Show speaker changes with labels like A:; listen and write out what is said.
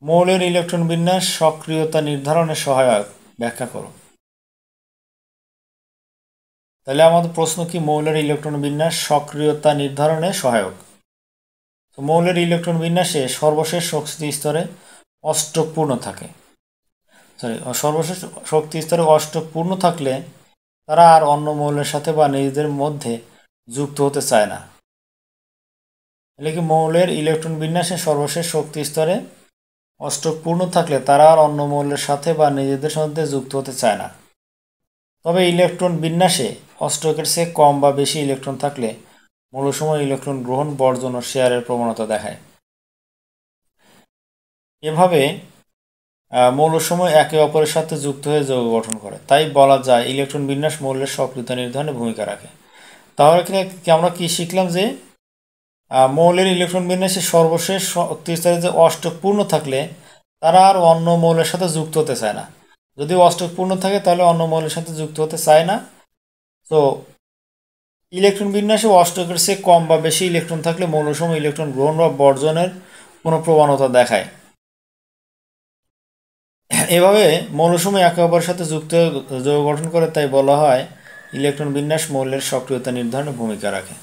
A: মৌলের ইলেকট্রন বিন্যাস সক্রিয়তা নির্ধারণে সহায়ক, ব্যাখ্যা করো। তাহলে আমাদের প্রশ্ন কি, মৌলের ইলেকট্রন বিন্যাস সক্রিয়তা নির্ধারণে সহায়ক। তো মৌলের ইলেকট্রন বিন্যাসে সর্বশেষ শক্তি স্তরে অষ্টক পূর্ণ থাকে, সর্বশেষ শক্তি স্তরে অষ্টক পূর্ণ থাকলে তারা আর অন্য মৌলের সাথে বা নিজেদের মধ্যে যুক্ত হতে চায় না। তাহলে কি, মৌলের ইলেকট্রন বিন্যাসে সর্বশেষ শক্তি স্তরে অষ্টক পূর্ণ থাকলে তারা আর অন্য মৌলের সাথে বা নিজেদের মধ্যে যুক্ত হতে চায় না। তবে ইলেকট্রন বিন্যাসে অষ্টকের চেয়ে কম বা বেশি ইলেকট্রন থাকলে মৌলসমূহ ইলেকট্রন গ্রহণ, বর্জন ও শেয়ারের প্রবণতা দেখায়। এভাবে মৌলসমূহ একে অপরের সাথে যুক্ত হয়ে যৌগ গঠন করে। তাই বলা যায় ইলেকট্রন বিন্যাস মৌলের সক্রিয়তা নির্ধারণে ভূমিকা রাখে। তাহলে আমরা কি শিখলাম যে মৌলের ইলেকট্রন বিন্যাসে সর্বশেষ শক্তি স্তরে যে অষ্টক পূর্ণ থাকলে তারা আর অন্য মৌলের সাথে যুক্ত হতে চায় না। যদি অষ্টক পূর্ণ থাকে তাহলে অন্য মৌলের সাথে যুক্ত হতে চায় না। তো ইলেকট্রন বিন্যাসে অষ্টকের চেয়ে কম বা বেশি ইলেকট্রন থাকলে মৌলসমূহ ইলেকট্রন গ্রহণ বা বর্জনের কোনো প্রবণতা দেখায়। এভাবে মৌলসমূহ একে অপরের সাথে যুক্ত হয়ে যৌগ গঠন করে, তাই বলা হয় ইলেকট্রন বিন্যাস মৌলের সক্রিয়তা নির্ধারণে ভূমিকা রাখে।